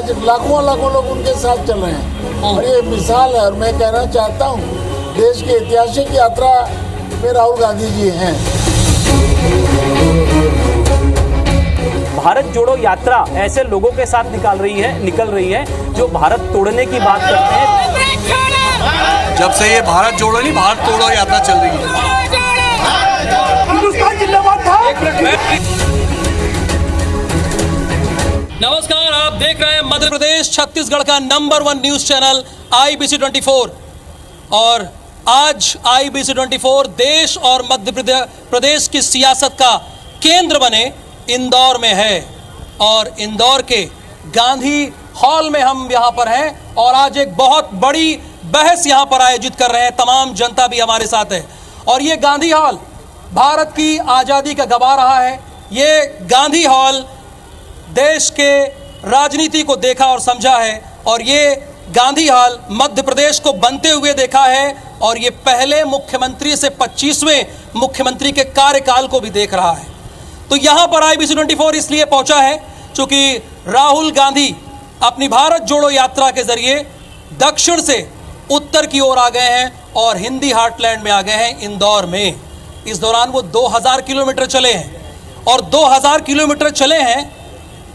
आज लाखों लाखों लोग उनके साथ चल रहे हैं और ये मिसाल है। और मैं कहना चाहता हूँ, देश की ऐतिहासिक यात्रा में राहुल गांधी जी हैं। भारत जोड़ो यात्रा ऐसे लोगों के साथ निकल रही है जो भारत तोड़ने की बात करते हैं। जब से ये भारत जोड़ो नहीं भारत तोड़ो यात्रा चल रही है। नमस्कार, आप देख रहे हैं मध्य प्रदेश छत्तीसगढ़ का नंबर 1 न्यूज चैनल IBC 24। और आज IBC 24 देश और मध्य प्रदेश की सियासत का केंद्र बने इंदौर में है। और इंदौर के गांधी हॉल में हम यहाँ पर हैं और आज एक बहुत बड़ी बहस यहाँ पर आयोजित कर रहे हैं। तमाम जनता भी हमारे साथ है और ये गांधी हॉल भारत की आज़ादी का गवाह रहा है। ये गांधी हॉल देश के राजनीति को देखा और समझा है और ये गांधी हॉल मध्य प्रदेश को बनते हुए देखा है और ये पहले मुख्यमंत्री से 25वें मुख्यमंत्री के कार्यकाल को भी देख रहा है। तो यहाँ पर IBC 24 इसलिए पहुँचा है क्योंकि राहुल गांधी अपनी भारत जोड़ो यात्रा के जरिए दक्षिण से उत्तर की ओर आ गए हैं और हिंदी हार्टलैंड में आ गए हैं, इंदौर में। इस दौरान वो 2000 किलोमीटर चले हैं और 2000 किलोमीटर चले हैं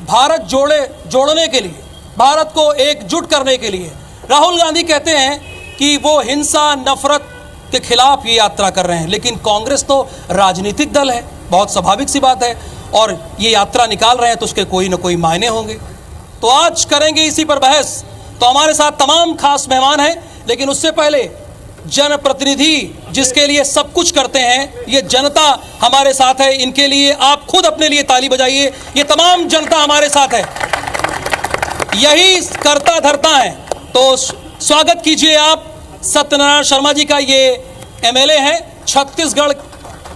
भारत जोड़ने के लिए, भारत को एकजुट करने के लिए। राहुल गांधी कहते हैं कि वो हिंसा नफरत के खिलाफ ये यात्रा कर रहे हैं, लेकिन कांग्रेस तो राजनीतिक दल है, बहुत स्वाभाविक सी बात है, और ये यात्रा निकाल रहे हैं तो उसके कोई न कोई मायने होंगे। तो आज करेंगे इसी पर बहस। तो हमारे साथ तमाम खास मेहमान हैं, लेकिन उससे पहले जनप्रतिनिधि जिसके लिए सब कुछ करते हैं, ये जनता हमारे साथ है। इनके लिए आप खुद अपने लिए ताली बजाइए। ये तमाम जनता हमारे साथ है, यही करता धरता है। तो स्वागत कीजिए आप सत्यनारायण शर्मा जी का। ये MLA हैं, छत्तीसगढ़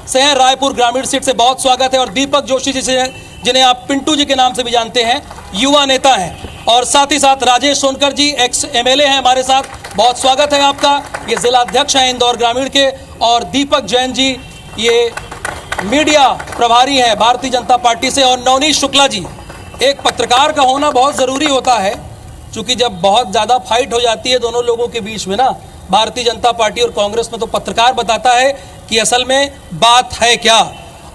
से हैं, रायपुर ग्रामीण सीट से। बहुत स्वागत है। और दीपक जोशी जी से, जिन्हें आप पिंटू जी के नाम से भी जानते हैं, युवा नेता हैं। और साथ ही साथ राजेश सोनकर जी एक्स MLA हैं हमारे साथ, बहुत स्वागत है आपका। ये जिला अध्यक्ष हैं इंदौर ग्रामीण के। और दीपक जैन जी ये मीडिया प्रभारी हैं भारतीय जनता पार्टी से। और नवनीत शुक्ला जी, एक पत्रकार का होना बहुत ज़रूरी होता है, क्योंकि जब बहुत ज़्यादा फाइट हो जाती है दोनों लोगों के बीच में ना, भारतीय जनता पार्टी और कांग्रेस में, तो पत्रकार बताता है कि असल में बात है क्या।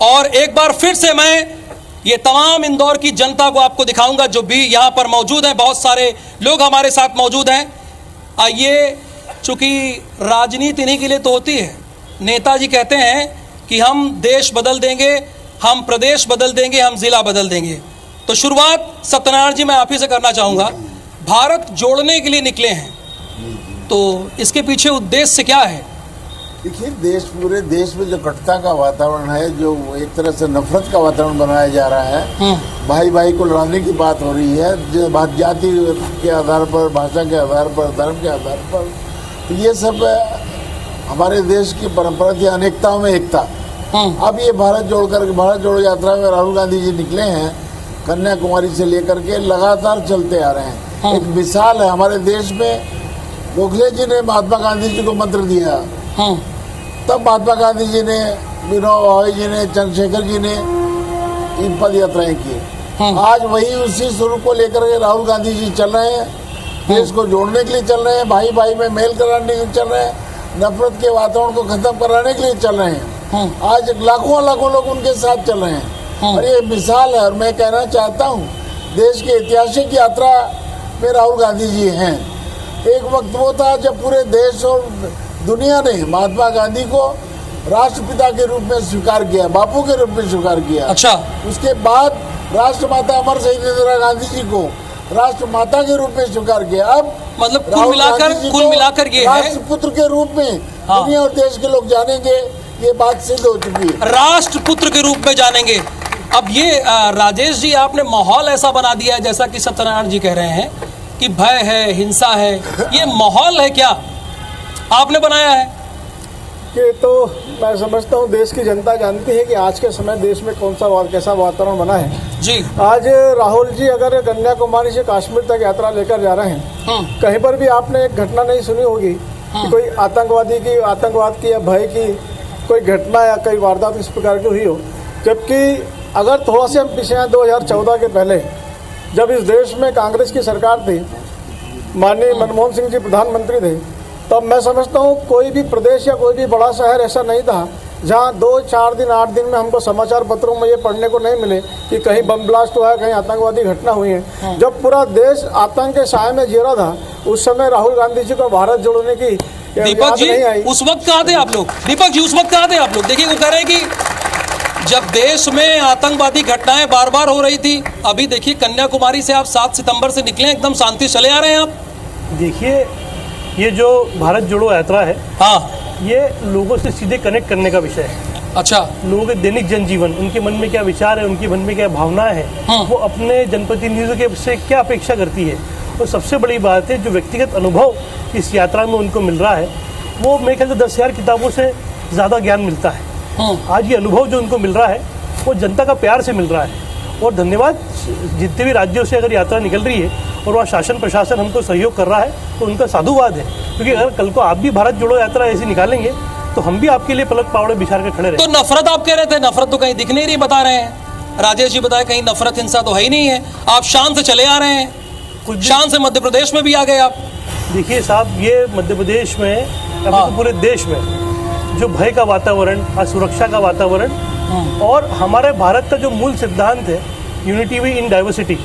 और एक बार फिर से मैं ये तमाम इंदौर की जनता को आपको दिखाऊंगा जो भी यहाँ पर मौजूद हैं। बहुत सारे लोग हमारे साथ मौजूद हैं। आइए, चूँकि राजनीति इन्हीं के लिए तो होती है। नेताजी कहते हैं कि हम देश बदल देंगे, हम प्रदेश बदल देंगे, हम ज़िला बदल देंगे। तो शुरुआत सत्यनारायण जी मैं आप ही से करना चाहूँगा। भारत जोड़ने के लिए निकले हैं, तो इसके पीछे उद्देश्य क्या है? देखिए, पूरे देश में जो कटुता का वातावरण है, जो एक तरह से नफरत का वातावरण बनाया जा रहा है, भाई भाई को लड़ाने की बात हो रही है, जो जाति के आधार पर, भाषा के आधार पर, धर्म के आधार पर, तो ये सब हमारे देश की परंपरा थी अनेकताओं में एकता। अब ये भारत जोड़ो यात्रा में राहुल गांधी जी निकले हैं, कन्याकुमारी से लेकर के लगातार चलते आ रहे हैं। एक मिसाल है हमारे देश में। गोखले जी ने महात्मा गांधी जी को मंत्र दिया, तब महात्मा गांधी जी ने, विनोबा भावे जी ने, चंद्रशेखर जी ने इन पद यात्राएं की। आज वही उसी स्वरूप को लेकर के राहुल गांधी जी चल रहे हैं, देश को जोड़ने के लिए चल रहे हैं, भाई भाई में मेल कराने के लिए चल रहे हैं, नफरत के वातावरण को खत्म कराने के लिए चल रहे हैं। आज लाखों लाखों लोग उनके साथ चल रहे हैं और ये मिसाल है। और मैं कहना चाहता हूँ, देश की ऐतिहासिक यात्रा में राहुल गांधी जी हैं। एक वक्त वो था जब पूरे देश और दुनिया ने महात्मा गांधी को राष्ट्रपिता के रूप में स्वीकार किया, बापू के रूप में स्वीकार किया। अच्छा। उसके बाद राष्ट्रमाता अमर शहीद इंदिरा गांधी जी को राष्ट्रमाता के रूप में स्वीकार किया। अब मतलब कुल मिलाकर ये है, राष्ट्रपुत्र के रूप में दुनिया और देश के लोग जानेंगे। ये बात सिद्ध हो चुकी है, राष्ट्रपुत्र के रूप में जानेंगे। अब ये राजेश जी, आपने माहौल ऐसा बना दिया है, जैसा कि सत्यनारायण जी कह रहे हैं कि भय है, हिंसा है, ये माहौल है क्या आपने बनाया है? कि तो मैं समझता हूँ देश की जनता जानती है कि आज के समय देश में कैसा वातावरण बना है जी। आज राहुल जी अगर कन्याकुमारी से कश्मीर तक यात्रा लेकर जा रहे हैं, कहीं पर भी आपने एक घटना नहीं सुनी होगी कि कोई आतंकवाद की या भय की कोई घटना या कोई वारदात इस प्रकार की हुई हो। जबकि अगर थोड़ा से हम पीछे आए 2014 के पहले जब इस देश में कांग्रेस की सरकार थी, माननीय मनमोहन सिंह जी प्रधानमंत्री थे, तब मैं समझता हूँ कोई भी प्रदेश या कोई भी बड़ा शहर ऐसा नहीं था जहाँ 2, 4 दिन, 8 दिन में हमको समाचार पत्रों में ये पढ़ने को नहीं मिले कि कहीं बम ब्लास्ट हुआ है, कहीं आतंकवादी घटना हुई है। जब पूरा देश आतंक के साए में जी रहा था, उस समय राहुल गांधी जी को भारत जोड़ने की दीपक जी उस वक्त कहाँ थे आप लोग? दीपक जी उस वक्त कहाँ थे आप लोग? देखिए वो कह रहे हैं कि जब देश में आतंकवादी घटनाएं बार बार हो रही थी, अभी देखिए कन्याकुमारी से आप 7 सितंबर से निकले, एकदम शांति चले आ रहे हैं आप। देखिए ये जो भारत जोड़ो यात्रा है, हाँ, ये लोगों से सीधे कनेक्ट करने का विषय है। अच्छा, लोगों के दैनिक जनजीवन, उनके मन में क्या विचार है, उनके मन में क्या भावनाएं हैं, वो अपने जनप्रतिनिधियों के से क्या अपेक्षा करती है। और सबसे बड़ी बात है जो व्यक्तिगत अनुभव इस यात्रा में उनको मिल रहा है, वो मेरे ख्याल से 10,000 किताबों से ज़्यादा ज्ञान मिलता है। आज ये अनुभव जो उनको मिल रहा है वो जनता का प्यार से मिल रहा है। और धन्यवाद, जितने भी राज्यों से अगर यात्रा निकल रही है और वहाँ शासन प्रशासन हमको सहयोग कर रहा है तो उनका साधुवाद है, क्योंकि अगर कल को आप भी भारत जोड़ो यात्रा ऐसी निकालेंगे तो हम भी आपके लिए पलक पावड़े बिछार के खड़े रहे। तो नफरत आप कह रहे थे, नफरत तो कहीं दिख नहीं रही, बता रहे हैं राजेश जी, बताए कहीं नफरत हिंसा तो है ही नहीं है। आप शान से चले आ रहे हैं, कुछ शान से मध्य प्रदेश में भी आ गए आप। देखिए साहब, ये मध्य प्रदेश में अभी तो पूरे देश में जो भय का वातावरण, असुरक्षा का वातावरण, और हमारे भारत का जो मूल सिद्धांत है यूनिटी इन डाइवर्सिटी,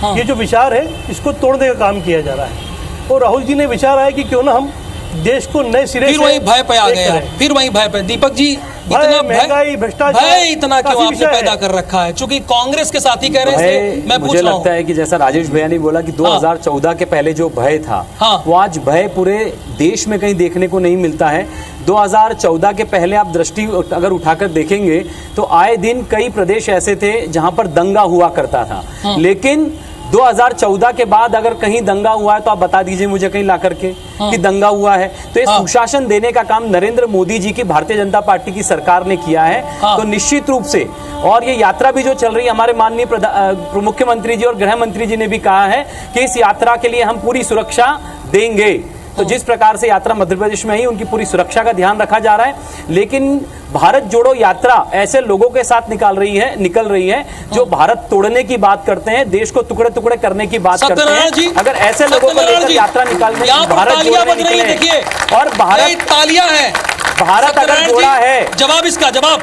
ये जो विचार है इसको तोड़ने का काम किया जा रहा है। और राहुल जी ने विचार आया कि क्यों ना हम देश को नए सिरे फिर वही भय पे आ गए, फिर वही भय पे। दीपक जी, इतना महंगाई, भ्रष्टाचार, भय इतना क्यों आपने पैदा कर रखा है? क्योंकि कांग्रेस के साथी कह रहे हैं, मैं पूछ मुझे रहा हूं। लगता है कि जैसा राजेश भैया ने बोला कि 2014 के पहले जो भय था, वो आज भय पूरे देश में कहीं देखने को नहीं मिलता है। 2014 के पहले आप दृष्टि अगर उठाकर देखेंगे तो आए दिन कई प्रदेश ऐसे थे जहां पर दंगा हुआ करता था, लेकिन 2014 के बाद अगर कहीं दंगा हुआ है तो आप बता दीजिए मुझे कहीं ला करके कि दंगा हुआ है। तो ये सुशासन देने का काम नरेंद्र मोदी जी की भारतीय जनता पार्टी की सरकार ने किया है। तो निश्चित रूप से, और ये यात्रा भी जो चल रही है, हमारे माननीय मुख्यमंत्री जी और गृह मंत्री जी ने भी कहा है कि इस यात्रा के लिए हम पूरी सुरक्षा देंगे। तो जिस प्रकार से यात्रा मध्य प्रदेश में ही, उनकी पूरी सुरक्षा का ध्यान रखा जा रहा है। लेकिन भारत जोड़ो यात्रा ऐसे लोगों के साथ निकल रही है जो भारत तोड़ने की बात करते हैं, देश को टुकड़े टुकड़े करने की बात करते हैं। अगर ऐसे लोगों को लेकर यात्रा निकालने, भारत जोड़ने निकले और भारत तालियां हैं, भारत अगर जोड़ा है, जवाब इसका जवाब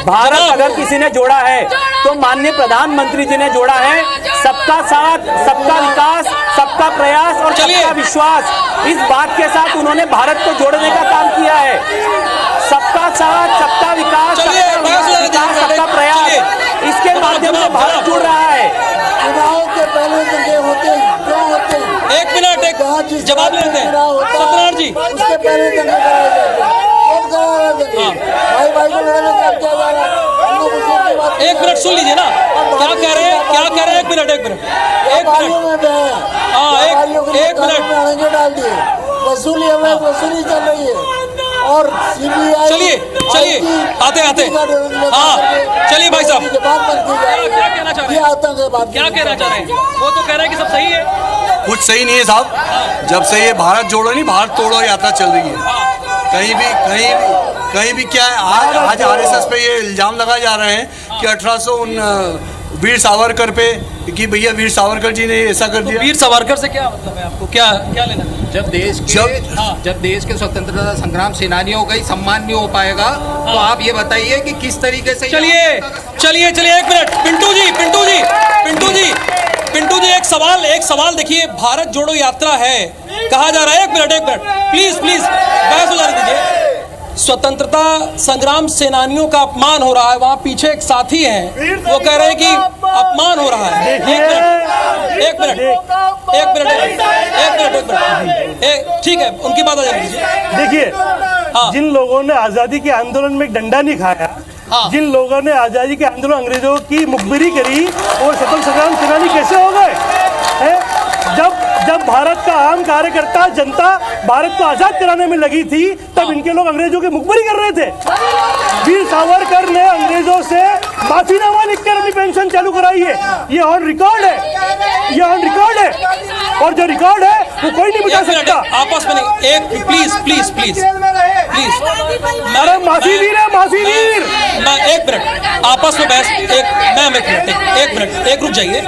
भारत अगर किसी ने जोड़ा है तो माननीय प्रधानमंत्री जी ने जोड़ा है। सबका साथ, सबका विकास, सबका प्रयास और सबका विश्वास, इस बात के साथ उन्होंने भारत को जोड़ने का काम किया है। सबका साथ, सबका विकास, सबका प्रयास, इसके माध्यम से भारत जुड़ रहा है। चुनाव के पहले दंगे होते हैं, क्यों होते हैं? एक मिनट, एक जवाब लेते हैं सत्यनारायण जी। उसके पहले दंगे कराए जाते हैं, भाई भाई को लड़ने का क्या जा रहा है? एक मिनट सुन लीजिए ना, क्या कह रहे हैं, क्या कह रहे हैं? एक मिनट एक मिनट डाल दिए, वसूली चल रही है और सीबीआई। चलिए आते हाँ, चलिए भाई साहब, क्या कहना चाह रहे हैं? क्या कहना चाह रहे हैं? वो तो कह रहे हैं कि सब सही है। कुछ सही नहीं है साहब। जब से ये भारत जोड़ो नहीं भारत तोड़ो यात्रा चल रही है, कहीं भी क्या है, आज आरएसएस पे ये इल्जाम लगाए जा रहे हैं कि 1800 वीर सावरकर पे, कि भैया वीर सावरकर जी ने ऐसा कर दिया। वीर सावरकर से क्या मतलब है आपको? क्या लेना? जब देश के स्वतंत्रता संग्राम सेनानियों का ही सम्मान नहीं हो पाएगा तो आप ये बताइए कि किस तरीके से। चलिए एक मिनट, पिंटू जी एक सवाल देखिए, भारत जोड़ो यात्रा है कहा जा रहा है। एक मिनट प्लीज बहस हो जाने दीजिए। स्वतंत्रता संग्राम सेनानियों का अपमान हो रहा है, वहां पीछे एक साथी हैं, वो कह रहे हैं कि अपमान हो रहा है। एक मिनट, ठीक है, उनकी बात आ जाने दीजिए। देखिए, जिन लोगों ने आजादी के आंदोलन में डंडा नहीं खाया, जिन लोगों ने आजादी के आंदोलन अंग्रेजों की मुखबिरी करी, वो स्वतंत्र संग्राम सेनानी कैसे हो गए? जब भारत का आम कार्यकर्ता जनता भारत को आजाद कराने में लगी थी, तब इनके लोग अंग्रेजों की मुखबिरी कर रहे थे। वीर सावरकर ने अंग्रेजों से माफीनामा लिखकर अपनी पेंशन चालू कराई है। ये ऑन रिकॉर्ड है, और जो रिकॉर्ड है वो कोई नहीं बता सकता। आपस में नहीं, एक प्लीज प्लीज। अरे माफी वीर है, माफी वीर। मैं एक मिनट आपस में बहस, एक मिनट एक रुक जाइए।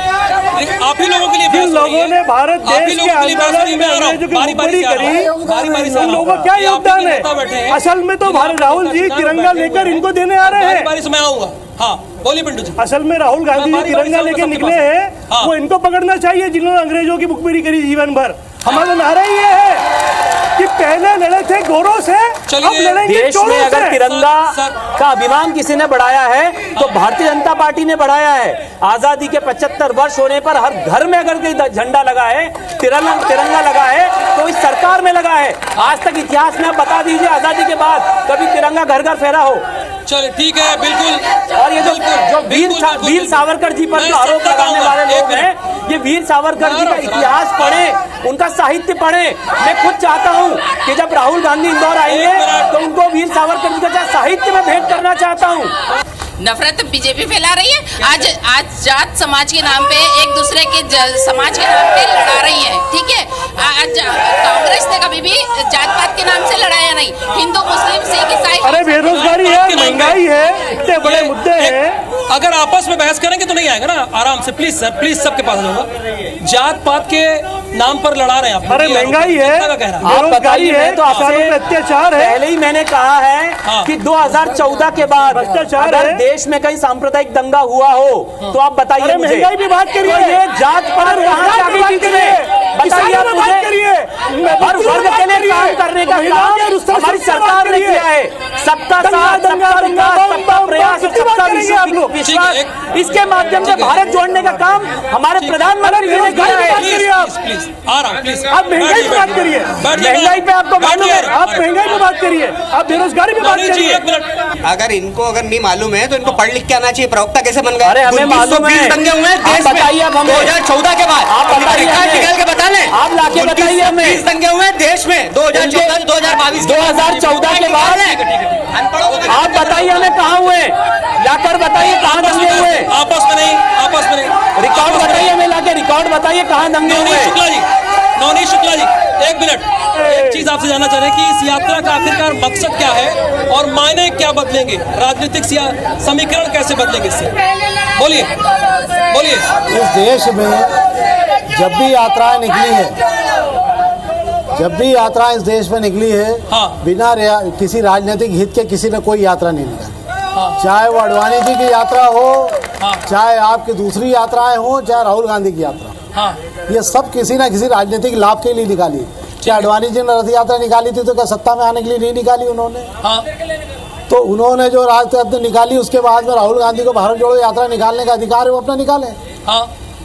आप ही लोगों के लिए जिन लोगों ने भारत देश के आंदोलन में अंग्रेजों की मुखबिरी करी, उन लोगों का क्या योगदान है? असल में तो भारत राहुल जी तिरंगा लेकर इनको देने आ रहे हैं। बारी से मैं आऊंगा। हाँ बोलिए पिंटू जी। असल में राहुल गांधी जी तिरंगा लेकर निकले हैं, वो इनको पकड़ना चाहिए जिन्होंने अंग्रेजों की मुखबिरी करी जीवन भर। हमारा नारा ये है कि पहले लड़े थे गोरों से, अब लड़ेंगे देश में अगर तिरंगा का अभिमान किसी ने बढ़ाया है तो भारतीय जनता पार्टी ने बढ़ाया है। आजादी के 75 वर्ष होने पर हर घर में अगर कोई झंडा लगा है, तिरंगा लगा है, तो इस सरकार में लगा है। आज तक इतिहास में आप बता दीजिए आजादी के बाद कभी तिरंगा घर घर फहरा हो। चलिए ठीक है, बिल्कुल। और ये जो वीर सावरकर जी पर जो आरोप लगाने वाले लोग हैं, ये वीर सावरकर जी का इतिहास पढ़े, उनका साहित्य पढ़े। मैं खुद चाहता हूं कि जब राहुल गांधी इंदौर आएंगे तो उनको वीर सावरकर जी का साहित्य में भेंट करना चाहता हूं। नफरत बीजेपी फैला रही है। आज जात समाज के नाम पे एक दूसरे के समाज के नाम पे लड़ा रही है, ठीक है। आज कांग्रेस ने कभी भी जात पात के नाम से लड़ाया नहीं। हिंदू मुस्लिम सिख ईसाई। अरे बेरोजगारी है, महंगाई है, इतने बड़े मुद्दे हैं। अगर आपस में बहस करेंगे तो नहीं आएगा ना। आराम से प्लीज सर, प्लीज सबके पास जाऊंगा। जात पात के नाम पर लड़ा रहे हैं आप। अरे महंगाई है, आप बताइए। तो आपसे अत्याचार है। पहले ही मैंने कहा है कि 2014 के बाद अगर देश में कहीं सांप्रदायिक दंगा हुआ हो तो आप बताइए मुझे। महंगाई की बात करिए, ये जात पात कहां से आ गई बीच में? बताइए आप मुझे। हर वर्ग के लिए काम करने का काम हमारी सरकार ने किया है। सबका साथ, सबका विकास, सबका प्रयास, सबका विश्वास, इसके माध्यम से भारत जोड़ने का काम हमारे प्रधानमंत्री जी ने किया है। आप महंगाई पे बात करिए। महंगाई पे आपको मालूम है, आप महंगाई पे बात करिए, आप बेरोजगारी पे बात करिए। अगर इनको नहीं मालूम है तो इनको पढ़ लिख के आना चाहिए। प्रवक्ता कैसे बन गए? अरे हमें मालूम है। दंगे हुए हैं देश में। बताइए अब हमें 2014 के बाद। आप बताइए, निकाल के बता लें। आप लाके बताइए हमें। 20 दंगे हुए हैं देश में 2014 2022 2014 के बाद। आप बताइए हमें कहाँ हुए, लाकर बताइए कहाँ दंगे हुए। आपस में नहीं, आपस में नहीं। रिकॉर्ड बताइए हमें, लाके रिकॉर्ड बताइए कहाँ दंगे हुए। नवनीत शुक्ला जी एक मिनट, एक चीज आपसे जानना चाह रहे हैं कि इस यात्रा का आखिरकार मकसद क्या है और मायने क्या बदलेंगे, राजनीतिक समीकरण कैसे बदलेंगे इससे? बोलिए बोलिए। इस देश में जब भी यात्राएं निकली है, जब भी यात्रा इस देश में निकली है, बिना किसी राजनीतिक हित के किसी ने कोई यात्रा नहीं निकाली। चाहे वो अडवाणी जी की यात्रा हो, चाहे आपकी दूसरी यात्राएं हो, चाहे राहुल गांधी की यात्रा, ये सब किसी ना किसी राजनीतिक लाभ के लिए निकाली। चाहे अडवाणी जी ने रथ यात्रा निकाली थी तो क्या सत्ता में आने के लिए नहीं निकाली उन्होंने? तो उन्होंने जो राज यात्रा निकाली उसके बाद में राहुल गांधी को भारत जोड़ो यात्रा निकालने का अधिकार है, वो अपना निकाले।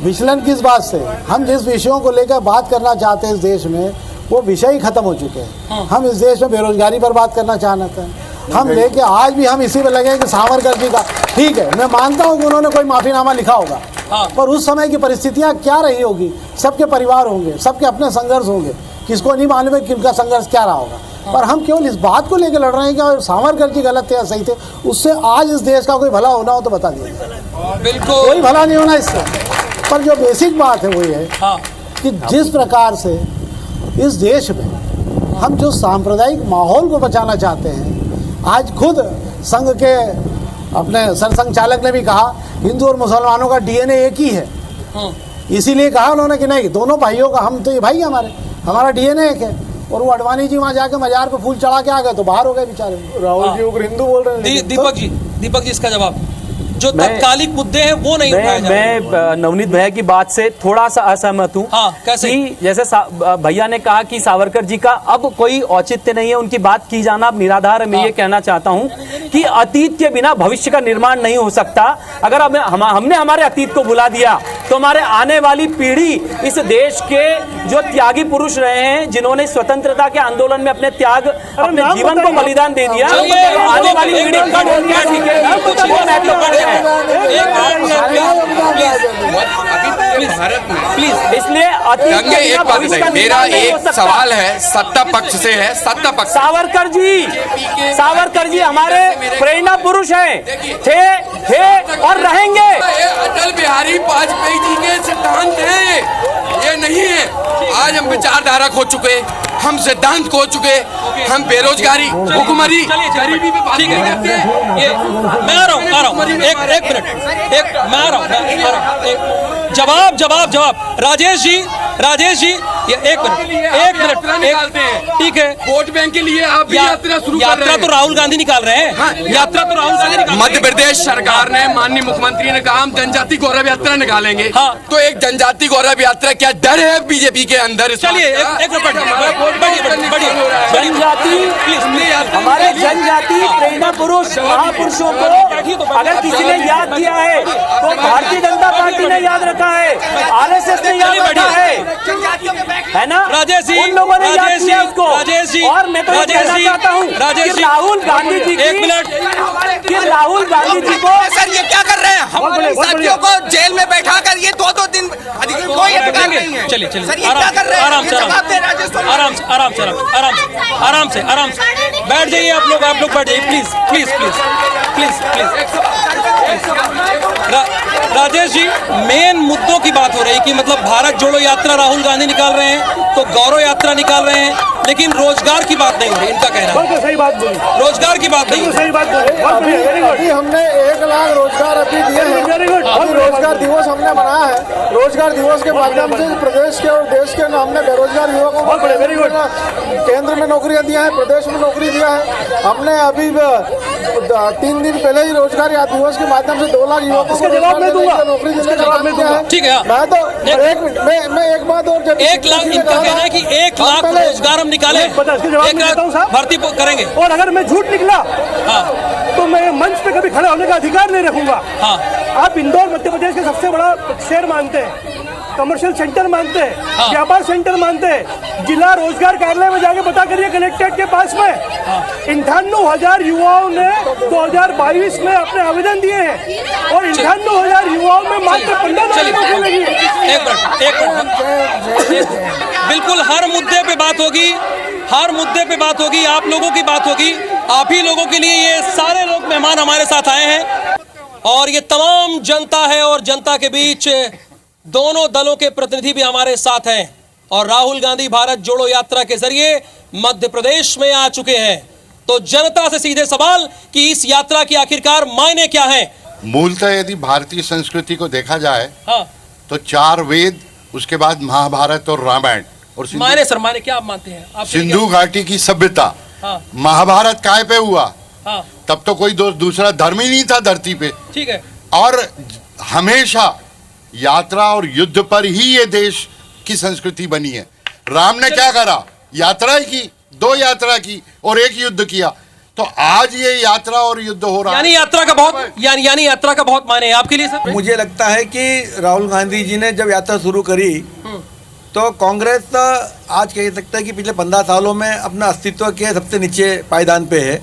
विचलन किस बात से? हम जिस विषयों को लेकर बात करना चाहते हैं इस देश में, वो विषय ही खत्म हो चुके हैं। हम इस देश में बेरोजगारी पर बात करना चाहते हैं। हम लेके आज भी हम इसी में लगे कि सावरकर जी का, ठीक है मैं मानता हूँ कि उन्होंने कोई माफीनामा लिखा होगा, पर उस समय की परिस्थितियाँ क्या रही होगी? सबके परिवार होंगे, सबके अपने संघर्ष होंगे, किसको नहीं मालूम है कि उनका संघर्ष क्या रहा होगा। पर हम केवल इस बात को लेकर लड़ रहे हैं कि सावरकर जी गलत थे या सही थे, उससे आज इस देश का कोई भला होना हो तो बता दीजिए। बिल्कुल कोई भला नहीं होना इससे। पर जो बेसिक बात है वो ये है कि जिस प्रकार से इस देश में हम जो सांप्रदायिक माहौल को बचाना चाहते हैं, आज खुद संघ के अपने सरसंघ चालक ने भी कहा हिंदू और मुसलमानों का डीएनए एक ही है। इसीलिए कहा उन्होंने कि नहीं, दोनों भाइयों का, हम तो ये भाई हमारा डीएनए एक है। और वो अडवाणी जी वहाँ जाके मजार पे फूल चढ़ा के आ गए तो बाहर हो गए बेचारे। राहुल जी उग्र हिंदू बोल रहे हैं। दीपक जी इसका जवाब, जो तत्कालिक मुद्दे हैं वो नहीं उठाए जा रहे। मैं नवनीत भैया की बात से थोड़ा सा असहमत हूँ। कैसे? कि जैसे भैया ने कहा कि सावरकर जी का अब कोई औचित्य नहीं है, उनकी बात की जाना अब निराधार है। मैं ये कहना चाहता हूँ कि अतीत के बिना भविष्य का निर्माण नहीं हो सकता। अगर हमने हमारे अतीत को भुला दिया तो हमारे आने वाली पीढ़ी इस देश के जो त्यागी पुरुष रहे हैं, जिन्होंने स्वतंत्रता के आंदोलन में अपने त्याग, अपने जीवन को बलिदान दे दिया, आने वाली पीढ़ी इसलिए एक बात है, मेरा एक सवाल है, सत्ता पक्ष से है, सत्ता पक्ष। सावरकर जी हमारे प्रेरणा पुरुष हैं, थे और रहेंगे। अटल बिहारी वाजपेयी जी के सिद्धांत हैं, ये नहीं है। आज हम विचारधारा खो चुके, हम सिद्धांत खो चुके, हम बेरोजगारी, भुखमरी, गरीबी पे बात नहीं करते। ये मैं आ रहा हूँ एक मिनट, मैं आ रहा हूँ जवाब राजेश जी ये एक मिनट ठीक है। वोट बैंक के लिए आप यात्रा शुरू कर रहे हैं। यात्रा तो राहुल गांधी निकाल रहे हैं। हाँ, यात्रा तो राहुल गांधी निकाल। मध्य प्रदेश सरकार ने, माननीय मुख्यमंत्री ने कहा हम जनजाति गौरव यात्रा निकालेंगे। हाँ। तो एक जनजाति गौरव यात्रा, क्या डर है बीजेपी के अंदर? चलिए एक हमारे जनजाति प्रेरणा पुरुष महापुरुषों को अगर किसी ने याद किया है तो भारतीय जनता पार्टी ने याद रखा है, आरएसएस ने याद रखा है ना? राजेश जी, उन लोगों ने याद किया उसको। राजेश जी, और मैं तो ये कहना चाहता हूँ कि राहुल गांधी जी एक मिनट, कि राहुल गांधी जी को सर ये क्या कर रहे हैं? हमारे साथियों को जेल में बैठा कर ये 2-2 दिन कोई अधिकार नहीं है। चलिए सर ये क्या कर रहे हैं? आराम से बैठ जाइए आप लोग बैठ जाइए प्लीज। राजेश जी, मेन मुद्दों की बात हो रही कि मतलब भारत जोड़ो यात्रा राहुल गांधी निकाल रहे हैं तो गौरव यात्रा निकाल रहे हैं, लेकिन रोजगार की बात नहीं हो रही। इनका कहना है सही बात बोली, रोजगार की बात नहीं। सही बात बोली। अभी हमने 1 लाख रोजगार अभी दिए हैं। अभी रोजगार दिवस हमने मनाया है। रोजगार दिवस के माध्यम से प्रदेश के और देश के हमने बेरोजगार युवकों को केंद्र में नौकरियां दिया है, प्रदेश में नौकरी दिया है। हमने अभी 3 दिन पहले ही रोजगार दिवस के माध्यम से 2 लाख युवकों को नौकरी देने का काम किया है। ठीक है, मैं तो मैं एक बात और 1 लाख, इनका कहना है कि 1 लाख रोजगार हम निकाले, 1 लाख भर्ती करेंगे। और अगर मैं झूठ निकला तो मैं मंच पे कभी खड़े होने का अधिकार नहीं रखूंगा। आप इंदौर मध्य प्रदेश के सबसे बड़ा शहर मानते हैं, कमर्शियल सेंटर मानते हैं, व्यापार सेंटर मानते हैं। जिला रोजगार कार्यालय में जाके पता करिए कलेक्ट्रेट के पास में 98,000 युवाओं ने 2022 में अपने आवेदन दिए हैं और 98,000 युवाओं में मात्र 15,000 नौकरी लगी है। एक मिनट बिल्कुल हर मुद्दे पे बात होगी, आप लोगों की बात होगी। आप ही लोगों के लिए ये सारे लोग मेहमान हमारे साथ आए हैं और ये तमाम जनता है और जनता के बीच दोनों दलों के प्रतिनिधि भी हमारे साथ हैं और राहुल गांधी भारत जोड़ो यात्रा के जरिए मध्य प्रदेश में आ चुके हैं। तो जनता से सीधे सवाल कि इस यात्रा की आखिरकार मायने क्या हैं? मूलतः यदि भारतीय संस्कृति को देखा जाए तो 4 वेद, उसके बाद महाभारत और रामायण और मायने क्या आप मानते हैं? आप सिंधु घाटी की सभ्यता। महाभारत काय पे हुआ? तब तो कोई दूसरा धर्म ही नहीं था धरती पे। ठीक है। और हमेशा यात्रा और युद्ध पर ही ये देश की संस्कृति बनी है। राम ने क्या करा? यात्रा की, 2 यात्रा की और 1 युद्ध किया। तो आज ये यात्रा और युद्ध हो रहा है। यानी यात्रा का बहुत मायने है आपके लिए सर? मुझे लगता है कि राहुल गांधी जी ने जब यात्रा शुरू करी तो कांग्रेस आज कह सकता है कि पिछले 15 सालों में अपना अस्तित्व के सबसे नीचे पायदान पे है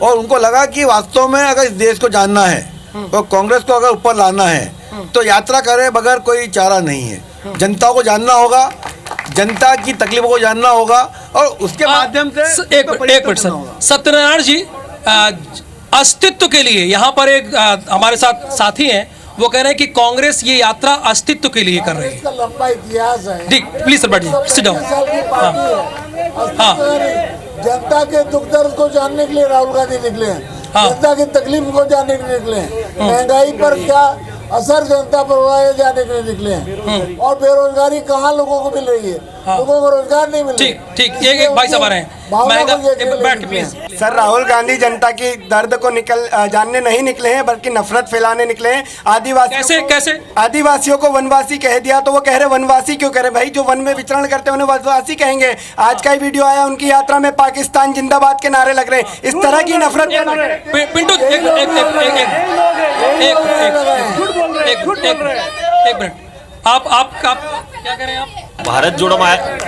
और उनको लगा कि वास्तव में अगर इस देश को जानना है तो कांग्रेस को अगर ऊपर लाना है तो यात्रा करे बगैर कोई चारा नहीं है। जनता को जानना होगा, जनता की तकलीफों को जानना होगा और उसके माध्यम से एक मिनट सर, सत्यनारायण जी अस्तित्व के लिए यहाँ पर एक हमारे साथ साथी हैं, वो कह रहे हैं कि कांग्रेस ये यात्रा अस्तित्व के लिए कर रही है। इसका लंबा इतिहास है। ठीक, प्लीज सर बैठिए, सिट डाउन। जनता के दुख दर्द को जानने के लिए राहुल गांधी निकले हैं, जनता की तकलीफ को जानने के लिए निकले हैं, महंगाई पर क्या असर जनता पर हो रहा है जाने के लिए निकले हैं और बेरोजगारी कहाँ लोगों को मिल रही है, लोगों को रोजगार नहीं मिल रहा। ठीक, एक भाई साहब आ रहे हैं, बैठ प्लीज। सर राहुल गांधी जनता की दर्द को जानने नहीं निकले हैं बल्कि नफरत फैलाने निकले हैं। कैसे आदिवासियों को वनवासी कह दिया तो वो कह रहे वनवासी क्यों करे भाई? जो वन में विचरण करते हैं उन्हें वनवासी कहेंगे। आज का ही वीडियो आया, उनकी यात्रा में पाकिस्तान जिंदाबाद के नारे लग रहे हैं। इस तरह की नफरत पिंटू एक मिनट, आप क्या करें आप? भारत जोड़ो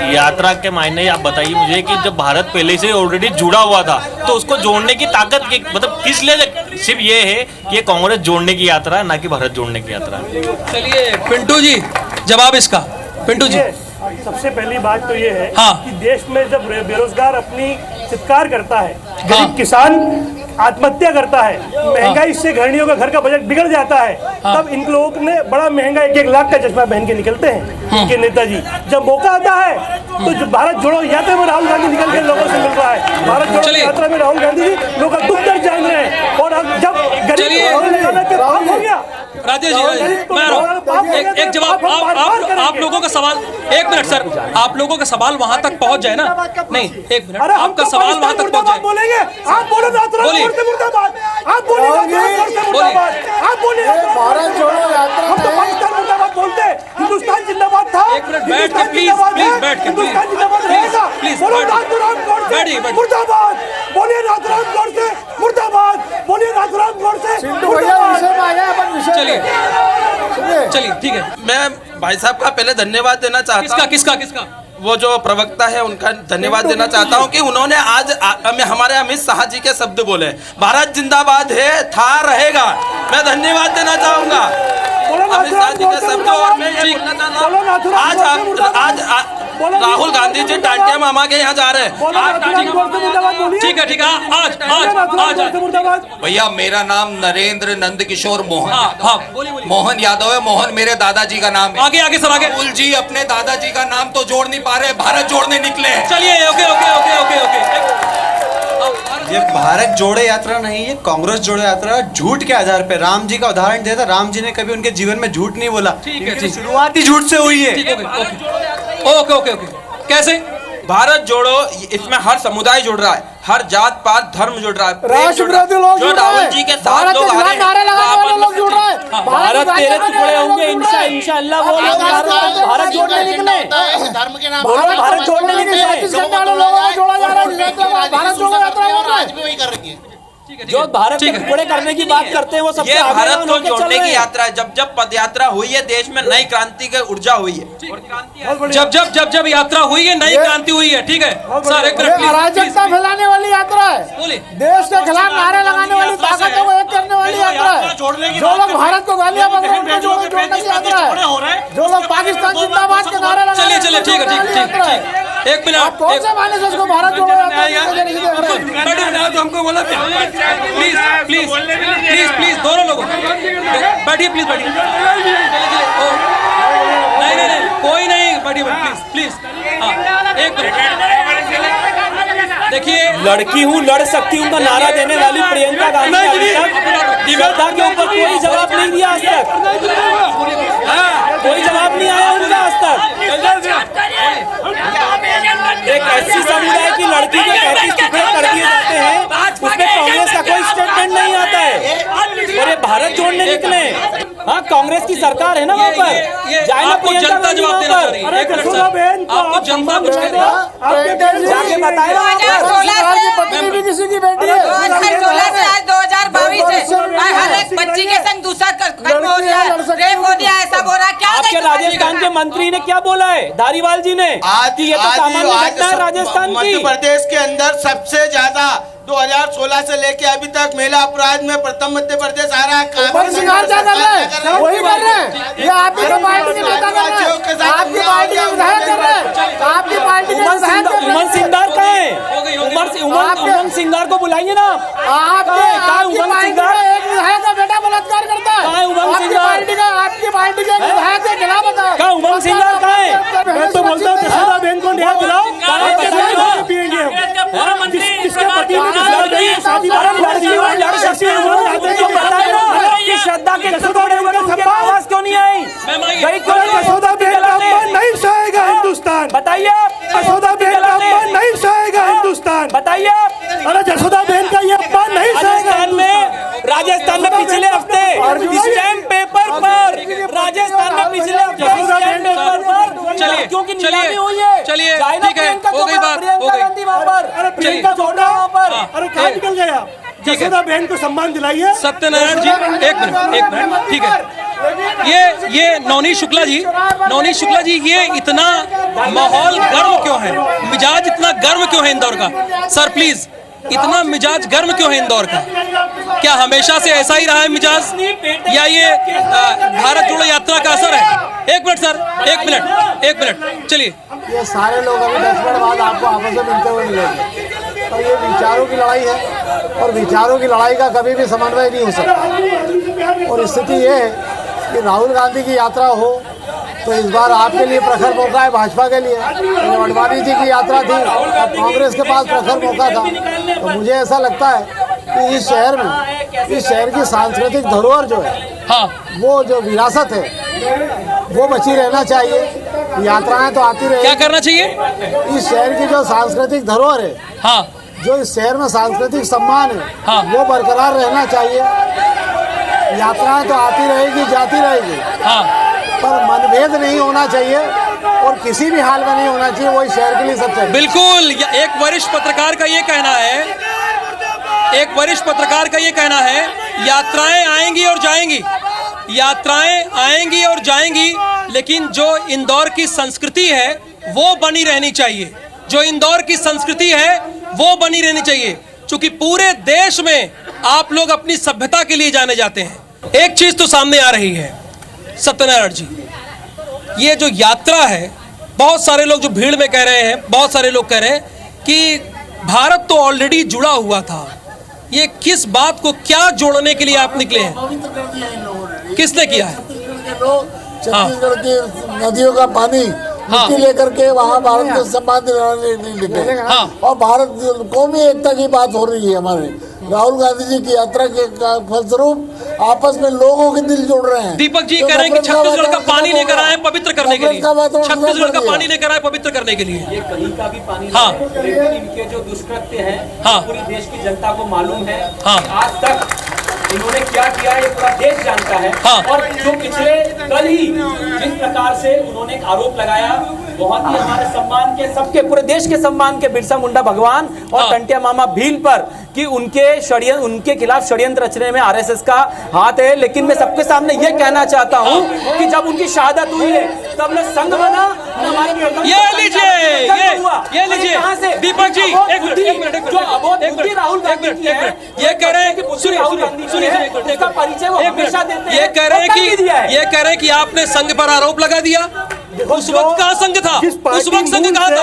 यात्रा के मायने आप बताइए मुझे कि जब भारत पहले से ऑलरेडी जुड़ा हुआ था तो उसको जोड़ने की ताकत की मतलब किस लिए? सिर्फ ये है कि ये कांग्रेस जोड़ने की यात्रा है, ना कि भारत जोड़ने की यात्रा है। चलिए पिंटू जी जवाब इसका। पिंटू जी सबसे पहली बात तो ये है कि देश में जब बेरोजगार अपनी चित्कार करता है, गरीब किसान आत्महत्या करता है, महंगाई से गृहिणियों का घर का बजट बिगड़ जाता है, तब इन लोगों ने बड़ा महंगा 1-1 लाख का चश्मा पहन के निकलते हैं इनके नेताजी। जब मौका आता है तो जो भारत जोड़ो यात्रा में राहुल गांधी निकल के लोगों से मिल रहा है, भारत जोड़ो यात्रा में राहुल गांधी जी लोगों का दुख दर्द जान रहे हैं। और अब जब गरीब हो गया, राजेश जी मैं एक जवाब आप लोगों का सवाल, 1 मिनट सर, आप लोगों का सवाल वहां तक पहुंच जाए ना, नहीं 1 मिनट, आपका सवाल वहां तक पहुंच जाए। बोलेंगे आप, बोलो मुर्दाबाद, आप बोलिए आप बोलिए भारत जोड़ो यात्रा, हम तो पाकिस्तान मुर्दाबाद बोलते, हिंदुस्तान जिंदाबाद था। एक मिनट बैठ के प्लीज बैठ के हिंदुस्तान जिंदाबाद रहेगा। बोलो नाथुराम गोडसे मुर्दाबाद, बोलिए नाथुराम गोडसे मुर्दाबाद, बोलिए नाथुराम गोडसे। चलिए ठीक है। मैं भाई साहब का पहले धन्यवाद देना चाहता हूँ। किसका वो जो प्रवक्ता है उनका धन्यवाद देना चाहता हूँ कि उन्होंने आज हमारे अमित शाह जी के शब्द बोले, भारत जिंदाबाद है, था, रहेगा। मैं धन्यवाद देना चाहूंगा अमित शाह जी के शब्द। और मैं ये बोलना चाहता हूँ आज राहुल गांधी जी टांटिया मामा के यहाँ जा रहे हैं। ठीक है आज भैया मेरा नाम नरेंद्र नंद किशोर मोहन यादव है। मोहन मेरे दादाजी का नाम है। आगे सर आगे। राहुल जी अपने दादाजी का नाम तो जोड़ नहीं पा रहे, भारत जोड़ने निकले हैं। चलिए ओके। ये भारत जोड़ो यात्रा नहीं है, कांग्रेस जोड़ो यात्रा। झूठ के आधार पे राम जी का उदाहरण दिया था, राम जी ने कभी उनके जीवन में झूठ नहीं बोला। ठीक है, शुरुआत ही झूठ से हुई है। ओके कैसे? भारत जोड़ो, इसमें हर समुदाय जुड़ रहा है, हर जात पात धर्म जुड़ रहा है। राष्ट्रविरोधी लोग जुड़ रहे हैं, राहुल जी के साथ लोग नारे लगाने वाले लोग जुड़ रहे हैं। भारत तेरे टुकड़े होंगे इंशाअल्लाह, वो लोग भारत जोड़ने निकले, धर्म के नाम भारत जोड़ने निकले। छत्तीसगढ़ के लोगों को जोड़ा जा रहा है, भारत जोड़ो यात्रा आज भी वही कर रही है। जो भारत के टुकड़े करने की बात करते हैं वो सबसे ये आगे भारत को होके चल जोड़ने रहे की हैं। यात्रा है। जब पद यात्रा हुई है, देश में नई क्रांति की ऊर्जा हुई है। जब यात्रा हुई है, नई क्रांति हुई है। ठीक है सर, एक मिनट अराजकता फैलाने वाली यात्रा है, देश के खिलाफ नारे लगाने वाली, ताकतों को एक करने वाली यात्रा है। जो लोग भारत को गालियां बक रहे हैं उनको जोड़ने की यात्रा है। जो लोग पाकिस्तान जिंदाबाद के नारे लगा रहे हैं, चलिए ठीक है। एक मिनट, कौन से माने से उसको भारत जोड़ो यात्रा हमको बोला प्लीज दोनों लोगों बैठिए, प्लीज बैठिए। नहीं कोई नहीं, बैठिए प्लीज। एक मिनट देखिए, लड़की हूँ लड़ सकती हूँ का नारा देने वाली प्रियंका गांधी अभी तक श्रद्धा के ऊपर कोई जवाब नहीं दिया आज तक, कोई जवाब नहीं आया उनका आज तक। एक ऐसी समुदाय की लड़की को 35 टुकड़े कर दिए जाते हैं, उसमें कांग्रेस का कोई स्टेटमेंट नहीं आता है, और ये भारत जोड़ने निकले। हाँ, कांग्रेस की सरकार है ना वहाँ पर, जाए ना प्रियंका गांधी वहाँ पर, आपको जनता कुछ जाके बताया पत्नी भी किसी की बेटी है। 2016 से आज 2022 है, हर एक बच्ची के संग दूसरा खत्म हो रहा है, रेप हो रहा है, सब हो रहा है। क्या आपके राजस्थान के मंत्री ने क्या बोला है, धारीवाल जी ने, कि ये तो सामान्य घटना है राजस्थान की। मध्य प्रदेश के अंदर सबसे ज्यादा 2016 से लेके अभी तक महिला अपराध में प्रथम मध्य प्रदेश आ रहा है। सिंगार क्या कर रहे हैं, वही कर रहे हैं, ये आपकी पार्टी के नेता कर रहे हैं, आपकी पार्टी के विधायक कर रहे हैं, आपकी पार्टी के विधायक कर रहे हैं। उमंग सिंगार कहाँ है? उमंग सिंगार को बुलाइए ना। आपकी पार्टी का एक विधायक का बेटा बलात्कार करता है, आपकी पार्टी के विधायक के खिलाफ बताओ। उमंग सिंगार कहाँ है? मैं तो बोलता हूँ यशोदा बहन को न्याय दिलाओ, पिएंगे हम। किसके पति ने शादी श्रद्धा के आवाज क्यों नहीं आई? यशोदा बहन का अपमान नहीं सहेगा हिंदुस्तान। बताइए यशोदा बहन का अपमान नहीं सहेगा हिंदुस्तान। बताइए, अरे यशोदा बहन का ये अपमान नहीं सहेगा। राजस्थान में पिछले हफ्ते स्टैम्प पेपर पर, राजस्थान में पिछले हफ्ते स्टैम्प पेपर पर क्योंकि नीलामी हुई है। चलिए ठीक है, हो गई बात, हो गई। वहाँ पर, अरे प्रियंका चोपड़ा वहाँ पर, अरे कहाँ निकल गया? यशोदा बहन को सम्मान दिलाइए। सत्यनारायण जी एक मिनट, ठीक है। ये नवनीत शुक्ला जी, ये इतना माहौल गर्म क्यों है, मिजाज इतना गर्म क्यों है इंदौर का? सर प्लीज, इतना मिजाज गर्म क्यों है इंदौर का? क्या हमेशा से ऐसा ही रहा है मिजाज, या ये भारत जोड़ो यात्रा का असर है? एक मिनट सर, एक मिनट, चलिए। ये सारे लोग अभी 10 मिनट बाद आपको आपस में मिलते हुए मिलेंगे। तो ये विचारों की लड़ाई है और विचारों की लड़ाई का कभी भी समन्वय नहीं हो सकता। और स्थिति ये है कि राहुल गांधी की यात्रा हो तो इस बार आपके लिए प्रखर मौका है, भाजपा के लिए। तो अडवाणी जी की यात्रा थी, कांग्रेस के पास प्रखर मौका था। तो मुझे ऐसा लगता है कि इस शहर में, इस शहर की सांस्कृतिक धरोहर जो है, वो जो विरासत है वो बची रहना चाहिए। यात्राएं तो आती रहे, क्या करना चाहिए? इस शहर की जो सांस्कृतिक धरोहर है, जो इस शहर में सांस्कृतिक सम्मान है, वो बरकरार रहना चाहिए। यात्राएं तो आती रहेगी, जाती रहेगी, पर मनभेद नहीं होना चाहिए और किसी भी हाल में नहीं होना चाहिए। वही शहर के लिए सबसे बिल्कुल। एक वरिष्ठ पत्रकार का ये कहना है, एक वरिष्ठ पत्रकार का ये कहना है, यात्राएं आएंगी और जाएंगी, यात्राएं आएंगी और जाएंगी, लेकिन जो इंदौर की संस्कृति है वो बनी रहनी चाहिए। जो इंदौर की संस्कृति है वो बनी रहनी चाहिए, क्योंकि पूरे देश में आप लोग अपनी सभ्यता के लिए जाने जाते हैं। एक चीज तो सामने आ रही है सत्यनारायण जी, ये जो यात्रा है, बहुत सारे लोग जो भीड़ में कह रहे हैं, बहुत सारे लोग कह रहे हैं कि भारत तो ऑलरेडी जुड़ा हुआ था, ये किस बात को क्या जोड़ने के लिए आप निकले हैं? किसने किया है? छत्तीसगढ़ की नदियों का पानी मिट्टी लेकर के वहाँ भारत को सम्मान दिलाने निकले। और भारत कौमी एकता की बात हो रही है हमारे राहुल गांधी जी की यात्रा के फलस्वरूप आपस में लोगों के दिल जोड़ रहे हैं। दीपक जी कह रहे हैं कि छत्तीसगढ़ का पानी लेकर आए पवित्र करने के लिए, छत्तीसगढ़ का पानी लेकर आए पवित्र करने के लिए। ये कहीं का भी पानी लेकिन इनके जो दुष्कृत्य हैं पूरी देश की जनता को मालूम है। आज तक इन्होंने क्या किया है पूरा देश जानता है। और जो पिछले कल ही जिस प्रकार से उन्होंने एक आरोप लगाया, बहुत ही हमारे सम्मान के, सबके पूरे देश के सम्मान के बिरसा मुंडा भगवान और टंटिया मामा भील पर कि उनके खिलाफ षड्यंत्र रचने में आरएसएस का हाथ है। लेकिन मैं सबके सामने ये कहना चाहता हूँ कि जब उनकी शहादत हुई है तब न संघ बना, ये लीजिए दीपक जी, एक मिनट, राहुल गांधी की है। ये कह रहे हैं कि ये कह रहे हैं कि आपने संघ पर आरोप लगा दिया। उस वक्त कहाँ संघ था? उस वक्त संघ कहाँ था?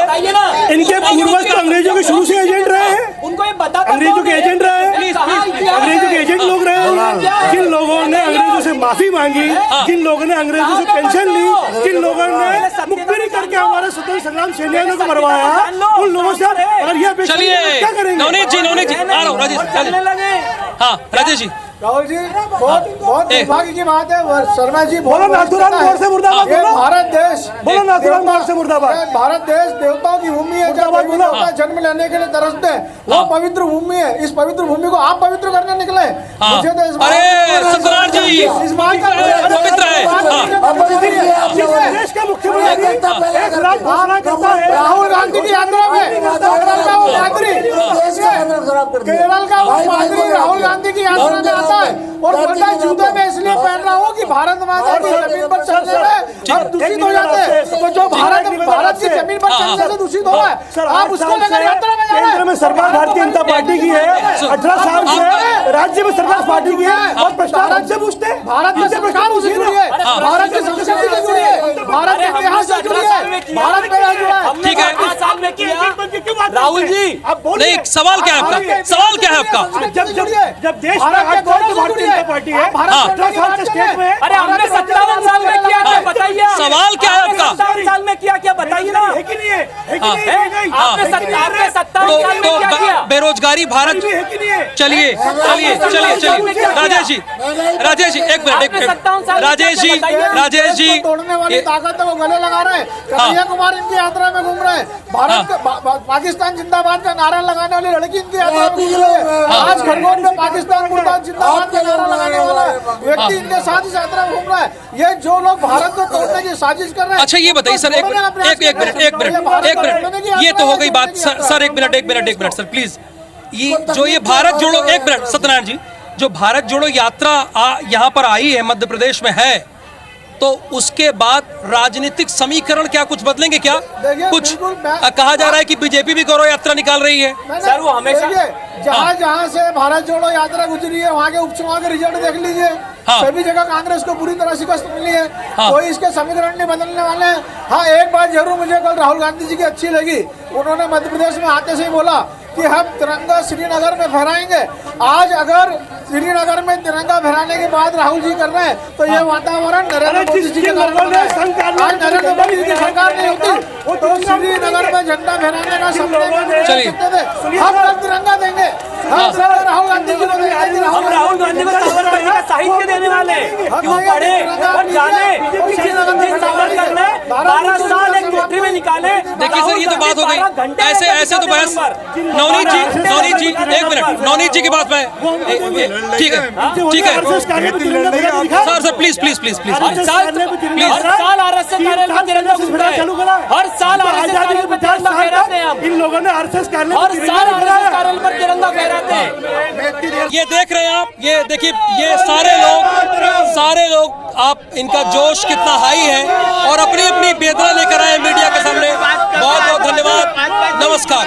इनके पूर्वज तो अंग्रेजों के शुरू से एजेंट रहे हैं, उनको ये बता, अंग्रेजों के एजेंट रहे हैं, अंग्रेजों के एजेंट लोग रहे हैं। जिन लोगों ने अंग्रेजों से माफी मांगी, जिन लोगों ने अंग्रेजों से पेंशन ली, जिन लोगों ने मुखबिरी करके हमारे स्वतंत्र संग्राम सेनानियों को मरवाया, उन लोगों से अगर ये अपेक्षा क्या करेंगे? नवनीत जी आ रहा हूँ। राजेश जी, राहुल जी, बहुत दुर्भाग्य की बात है। शर्मा जी बोलो, नाथुराम मोड़ से मुर्दाबाद बोलो। भारत देश, बोलो नाथुराम मोड़ से मुर्दाबाद। भारत देश देवताओं की भूमि है, जहाँ देवता जन्म लेने के लिए तरसते हैं, वो पवित्र भूमि है। इस पवित्र भूमि को आप पवित्र करने निकले। मुझे तो इस बात का पवित्र है। देश का मुख्यमंत्री राहुल गांधी की यात्रा में केरल का मुख्यमंत्री राहुल गांधी की यात्रा में आता है और बोलता है जूते में इसलिए पहन रहा हूँ कि भारत माता की जमीन पर चलने में हम दूषित हो जाते हैं। तो जो भारत की जमीन पर चलने से दूषित हो रहा है, आप उसको लेकर यात्रा में जा रहे हैं। केंद्र में सरकार भारतीय जनता पार्टी की है, 18 साल से राज्य में सरकार पार्टी की है और प्रस्ताव से पूछते हैं। भारत में सरकार उसी जुड़ी है, भारत की संस्कृति से जुड़ी है, भारत के इतिहास से जुड़ी है, भारत में जुड़ा है। ठीक है, राहुल जी नहीं, सवाल क्या है आपका? सवाल क्या है आपका? जब देश भारतीय जनता पार्टी है, 18 साल से स्टेट में, अरे हमने 57 साल में किया क्या बताइए? सवाल क्या है आपका? 57 साल में किया क्या बताइए ना? है कि नहीं है? आपने 57 साल में क्या किया? बेरोजगारी भारत, चलिए राजेश जी एक मिनट, राजेश जी तोड़ने वाली ताकत है, वो गले लगा रहे हैं। कन्हैया कुमार इनकी यात्रा में घूम रहे हैं। भारत पाकिस्तान जिंदाबाद का नारा लगाने वाली लड़की इनकी यात्रा में घूम रही है। आज खरगोन में पाकिस्तान जिंदाबाद का नारा लगाने वाला व्यक्ति इनके साथ इस यात्रा में घूम रहा है। ये जो लोग भारत को तोड़ने की साजिश कर रहे हैं। अच्छा ये बताइए सर, एक मिनट, ये तो हो गई बात सर, एक मिनट सर प्लीज। ये भारत जोड़ो, एक मिनट सत्यनारायण जी, जो भारत जोड़ो यात्रा यहाँ पर आई है, मध्य प्रदेश में है, तो उसके बाद राजनीतिक समीकरण क्या कुछ बदलेंगे क्या? कुछ कहा जा रहा है कि बीजेपी भी गौरव यात्रा निकाल रही है। सर वो हमेशा जहाँ से भारत जोड़ो यात्रा गुजरी है, वहाँ के उपचुनाव के रिजल्ट देख लीजिए। सभी जगह कांग्रेस को पूरी तरह शिकस्त मिली है। कोई इसके समीकरण नहीं बदलने वाले हैं। हाँ, एक बात जरूर मुझे कल राहुल गांधी जी की अच्छी लगी, उन्होंने मध्य प्रदेश में आते से ही बोला कि हम तिरंगा श्रीनगर में फहराएंगे। आज अगर श्रीनगर में तिरंगा फहराने की बात राहुल जी कर रहे हैं तो ये वातावरण नरेंद्र मोदी जी के कारण बना है। आज नरेंद्र मोदी जी की सरकार नहीं होती तो श्रीनगर में झंडा फहराने का सपने चलिए हम कल तिरंगा देंगे। हम सर राहुल गांधी जी को देंगे। हम राहुल गांधी को साबरमती का साहित्य देने वाले कि वो पढ़े और जाने सावरकर ने 12 साल एक कोठरी में निकाले। देखिए सर ये तो बात हो गई, ऐसे तो बहस। नवनीत जी एक मिनट, नवनीत जी की बात में ठीक है सर प्लीज हर साल आरएसएस कार्यालय में तिरंगा घूमता है। हर साल आरएसएस कार्यालय में तिरंगा फहराते हैं। हम इन लोगों ने आरएसएस कार्यालय हर साल आरएसएस कार्यालय पर तिरंगा फहराते हैं। ये देख रहे हैं आप, ये देखिए ये सारे लोग आप इनका जोश कितना हाई है और अपनी अपनी वेदना लेकर आए मीडिया के सामने। बहुत बहुत धन्यवाद, नमस्कार।